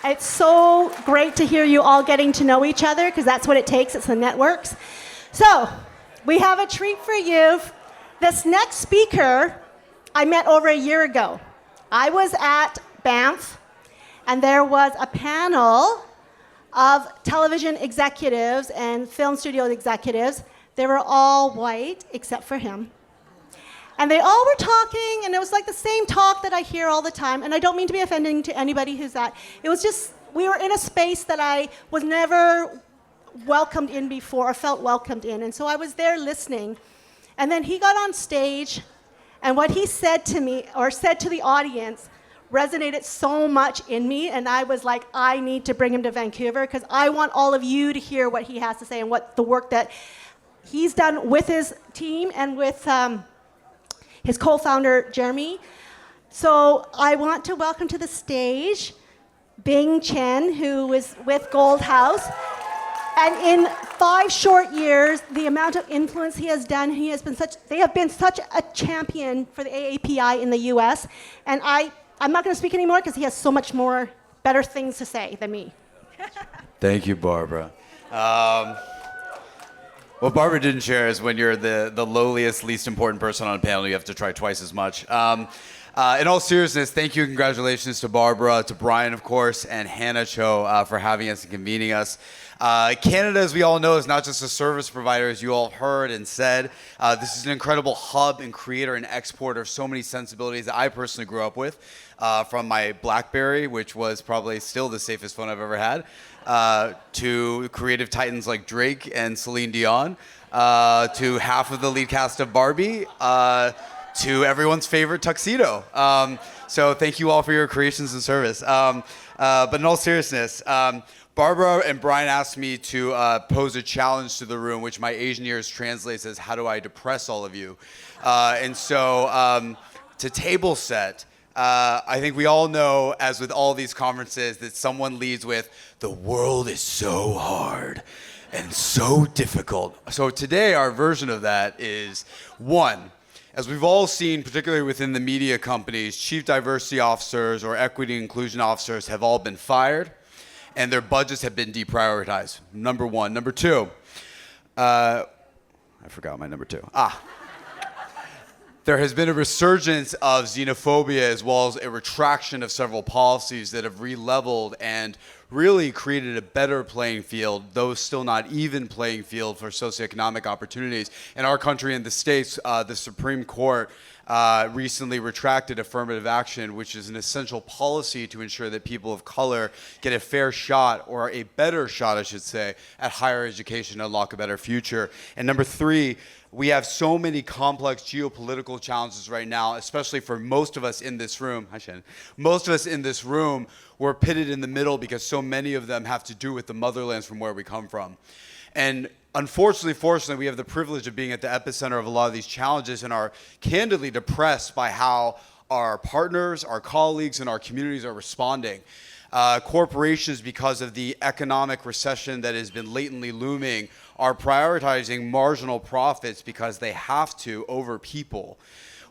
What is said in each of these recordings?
It's so great to hear you all getting to know each other, because that's what it takes. It's the networks. So, we have a treat for you. This next speaker, I met over a year ago. I was at Banff, and there was a panel of television executives and film studio executives. They were all white, except for him. And they all were talking, and it was like the same talk that I hear all the time. And I don't mean to be offending to anybody who's that. It was just, we were in a space that I was never welcomed in before, or felt welcomed in. And so I was there listening. And then he got on stage, and what he said to me, or said to the audience, resonated so much in me. And I was like, I need to bring him to Vancouver, because I want all of you to hear what he has to say and what the work that he's done with his team and with his co-founder, Jeremy. So I want to welcome to the stage Chen, who is with Gold House. And in 5 short years, the amount of influence he has done, they have been such a champion for the AAPI in the US. And I'm not going to speak anymore, because he has so much more better things to say than me. Thank you, Barbara. What Barbara didn't share is when you're the lowliest, least important person on a panel, you have to try twice as much. In all seriousness, thank you and congratulations to Barbara, to Brian, of course, and Hannah Cho for having us and convening us. Canada, as we all know, is not just a service provider, as you all heard and said. This is an incredible hub and creator and exporter of so many sensibilities that I personally grew up with, from my BlackBerry, which was probably still the safest phone I've ever had, to creative titans like Drake and Celine Dion, to half of the lead cast of Barbie, to everyone's favorite tuxedo. So thank you all for your creations and service. But in all seriousness, Barbara and Brian asked me to pose a challenge to the room, which my Asian ears translates as, how do I depress all of you? And so to table set, I think we all know, as with all these conferences, that someone leads with, the world is so hard and so difficult. So today, our version of that is, 1, as we've all seen, particularly within the media companies, chief diversity officers or equity inclusion officers have all been fired, and their budgets have been deprioritized. Number 1. Number 2, I forgot my number 2. There has been a resurgence of xenophobia, as well as a retraction of several policies that have re-leveled and really created a better playing field, though still not even playing field, for socioeconomic opportunities. In our country, in the States, the Supreme Court recently retracted affirmative action, which is an essential policy to ensure that people of color get a fair shot, or a better shot, I should say, at higher education to unlock a better future. And number 3, we have so many complex geopolitical challenges right now, especially for most of us in this room. Hi, Chen. Most of us in this room, we're pitted in the middle because so many of them have to do with the motherlands from where we come from. And fortunately, we have the privilege of being at the epicenter of a lot of these challenges, and are candidly depressed by how our partners, our colleagues, and our communities are responding. Corporations, because of the economic recession that has been latently looming, are prioritizing marginal profits because they have to over people.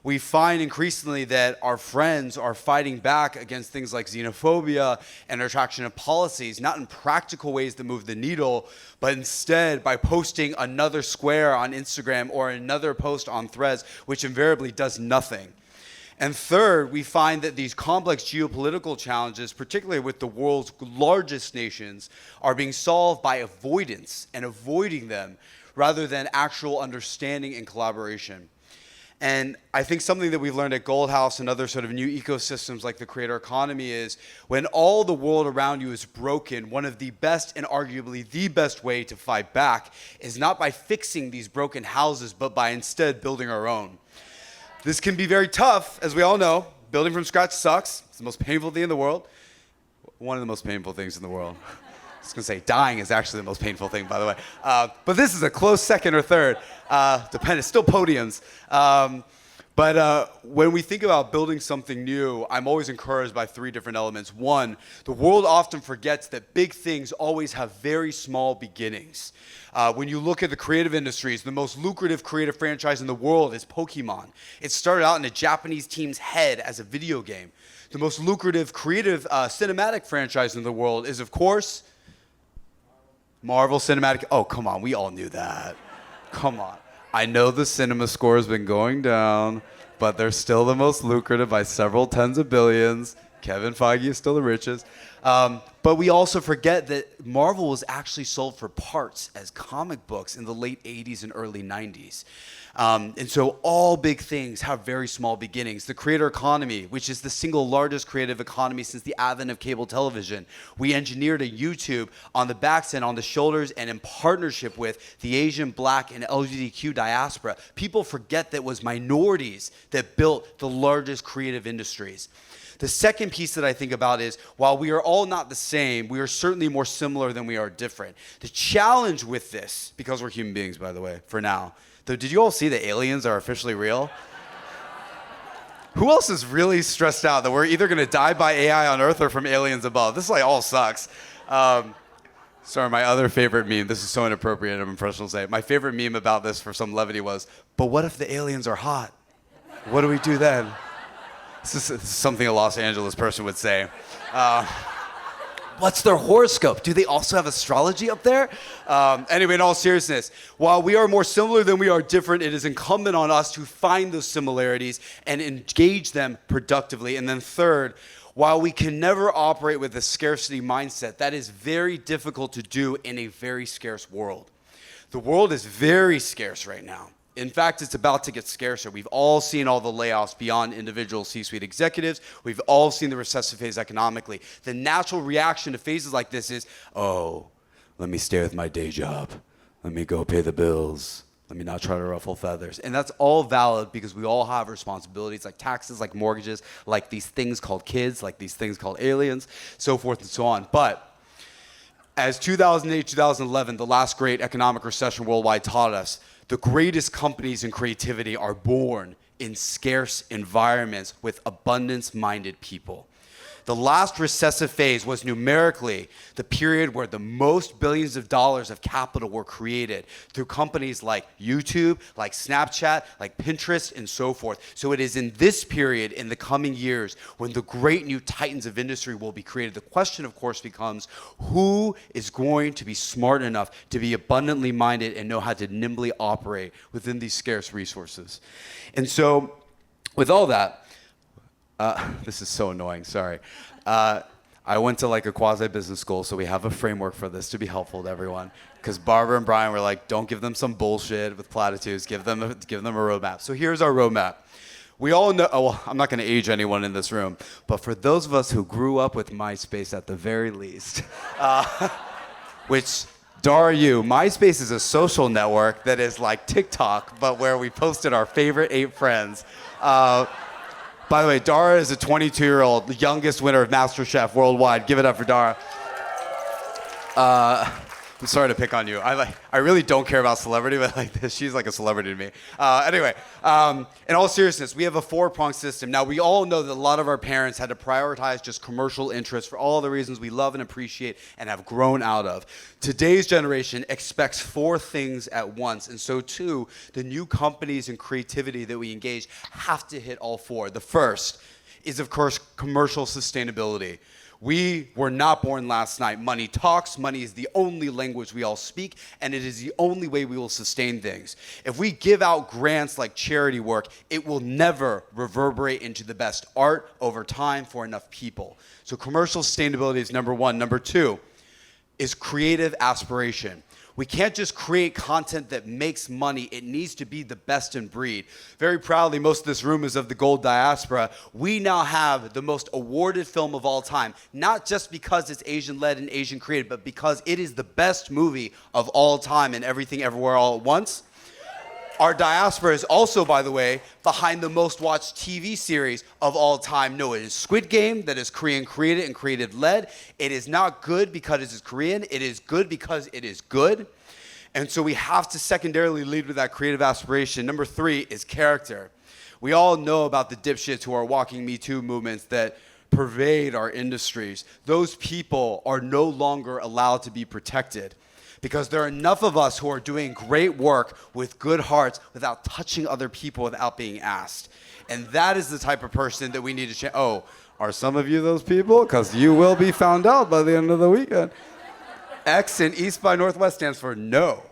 We find increasingly that our friends are fighting back against things like xenophobia and retraction of policies, not in practical ways that move the needle, but instead by posting another square on Instagram or another post on Threads, which invariably does nothing. And third, we find that these complex geopolitical challenges, particularly with the world's largest nations, are being solved by avoidance and avoiding them, rather than actual understanding and collaboration. And I think something that we've learned at Gold House and other sort of new ecosystems like the creator economy is, when all the world around you is broken, one of the best, and arguably the best way to fight back, is not by fixing these broken houses, but by instead building our own. This can be very tough, as we all know. Building from scratch sucks. It's the most painful thing in the world. One of the most painful things in the world. I was going to say dying is actually the most painful thing, by the way. But this is a close second or third. It's still podiums. But when we think about building something new, I'm always encouraged by three different elements. One, the world often forgets that big things always have very small beginnings. When you look at the creative industries, the most lucrative creative franchise in the world is Pokemon. It started out in a Japanese team's head as a video game. The most lucrative creative cinematic franchise in the world is, of course, Marvel Cinematic. Oh, come on, we all knew that. Come on. I know the cinema score has been going down, but they're still the most lucrative by several tens of billions. Kevin Feige is still the richest. But we also forget that Marvel was actually sold for parts as comic books in the late 80s and early 90s. And so all big things have very small beginnings. The creator economy, which is the single largest creative economy since the advent of cable television. We engineered a YouTube on the backs and on the shoulders and in partnership with the Asian, Black, and LGBTQ diaspora. People forget that it was minorities that built the largest creative industries. The second piece that I think about is, while we are all not the same, we are certainly more similar than we are different. The challenge with this, because we're human beings, by the way, for now, though, did you all see that aliens are officially real? Who else is really stressed out that we're either going to die by AI on Earth or from aliens above? This like all sucks. Sorry, my other favorite meme, this is so inappropriate, I'm professional to say. My favorite meme about this for some levity was, but what if the aliens are hot? What do we do then? This is something a Los Angeles person would say. What's their horoscope? Do they also have astrology up there? Anyway, in all seriousness, while we are more similar than we are different, it is incumbent on us to find those similarities and engage them productively. And then third, while we can never operate with a scarcity mindset, that is very difficult to do in a very scarce world. The world is very scarce right now. In fact, it's about to get scarcer. We've all seen all the layoffs beyond individual C-suite executives. We've all seen the recessive phase economically. The natural reaction to phases like this is, oh, let me stay with my day job. Let me go pay the bills. Let me not try to ruffle feathers. And that's all valid because we all have responsibilities like taxes, like mortgages, like these things called kids, like these things called aliens, so forth and so on. But as 2008, 2011, the last great economic recession worldwide taught us, the greatest companies in creativity are born in scarce environments with abundance-minded people. The last recessive phase was numerically the period where the most billions of dollars of capital were created through companies like YouTube, like Snapchat, like Pinterest, and so forth. So it is in this period, in the coming years, when the great new titans of industry will be created. The question, of course, becomes who is going to be smart enough to be abundantly minded and know how to nimbly operate within these scarce resources. And so, with all that, this is so annoying, sorry. I went to like a quasi-business school, so we have a framework for this to be helpful to everyone. Because Barbara and Brian were like, don't give them some bullshit with platitudes, give them a roadmap. So here's our roadmap. We all know, well, I'm not gonna age anyone in this room, but for those of us who grew up with MySpace at the very least, which, Dara, MySpace is a social network that is like TikTok, but where we posted our favorite 8 friends. By the way, Dara is a 22-year-old, the youngest winner of MasterChef worldwide. Give it up for Dara. I'm sorry to pick on you. I really don't care about celebrity, but like this, she's like a celebrity to me. Anyway, in all seriousness, we have a 4-pronged system. Now, we all know that a lot of our parents had to prioritize just commercial interests for all the reasons we love and appreciate and have grown out of. Today's generation expects 4 things at once, and so too, the new companies and creativity that we engage have to hit all 4. The first is, of course, commercial sustainability. We were not born last night. Money talks. Money is the only language we all speak, and it is the only way we will sustain things. If we give out grants like charity work, it will never reverberate into the best art over time for enough people. So commercial sustainability is number 1. Number 2 is creative aspiration. We can't just create content that makes money. It needs to be the best in breed. Very proudly, most of this room is of the gold diaspora. We now have the most awarded film of all time, not just because it's Asian-led and Asian created, but because it is the best movie of all time and Everything Everywhere All at Once. Our diaspora is also, by the way, behind the most watched TV series of all time. No, it is Squid Game, that is Korean created and creative led. It is not good because it is Korean. It is good because it is good. And so we have to secondarily lead with that creative aspiration. Number 3 is character. We all know about the dipshits who are walking Me Too movements that pervade our industries. Those people are no longer allowed to be protected because there are enough of us who are doing great work with good hearts without touching other people without being asked. And that is the type of person that we need to change. Oh, are some of you those people? Because you will be found out by the end of the weekend. X in East by Northwest stands for no.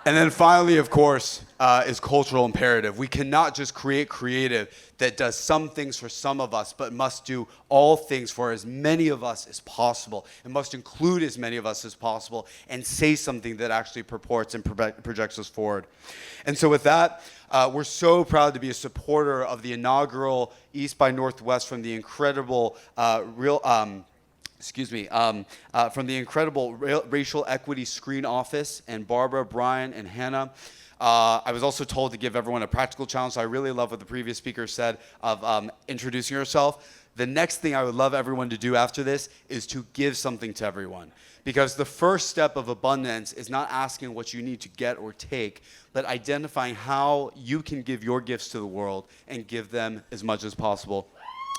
And then finally, of course, is cultural imperative. We cannot just create creative that does some things for some of us, but must do all things for as many of us as possible. It must include as many of us as possible and say something that actually purports and projects us forward. And so with that, we're so proud to be a supporter of the inaugural East by Northwest from the incredible from the incredible Racial Equity Screen Office, and Barbara, Brian, and Hannah. I was also told to give everyone a practical challenge, so I really love what the previous speaker said of introducing yourself. The next thing I would love everyone to do after this is to give something to everyone. Because the first step of abundance is not asking what you need to get or take, but identifying how you can give your gifts to the world and give them as much as possible.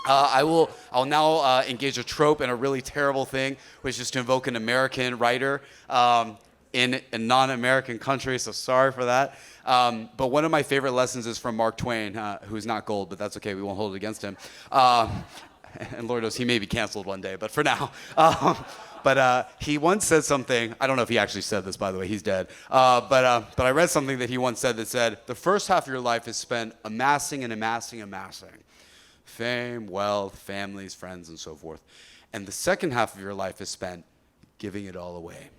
I'll now engage a trope and a really terrible thing, which is to invoke an American writer in a non-American country, so sorry for that. But one of my favorite lessons is from Mark Twain, who's not gold, but that's okay, we won't hold it against him. And Lord knows he may be canceled one day, but for now. But he once said something, I don't know if he actually said this, by the way, he's dead. But I read something that he once said that said, the first half of your life is spent amassing and amassing. Fame, wealth, families, friends, and so forth. And the second half of your life is spent giving it all away.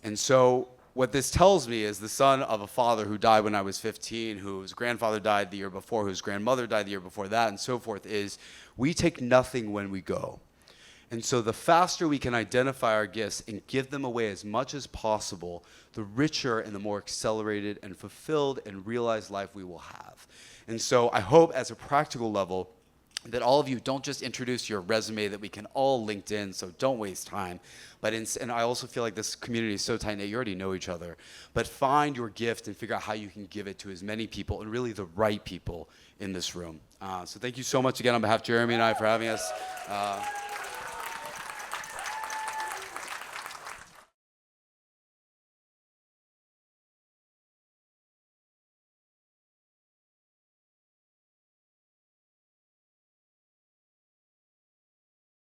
And so what this tells me is the son of a father who died when I was 15, whose grandfather died the year before, whose grandmother died the year before that, and so forth, is we take nothing when we go. And so the faster we can identify our gifts and give them away as much as possible, the richer and the more accelerated and fulfilled and realized life we will have. And so I hope as a practical level, that all of you don't just introduce your resume that we can all LinkedIn, so don't waste time. And I also feel like this community is so tight-knit, you already know each other. But find your gift and figure out how you can give it to as many people, and really the right people in this room. So thank you so much again on behalf of Jeremy and I for having us.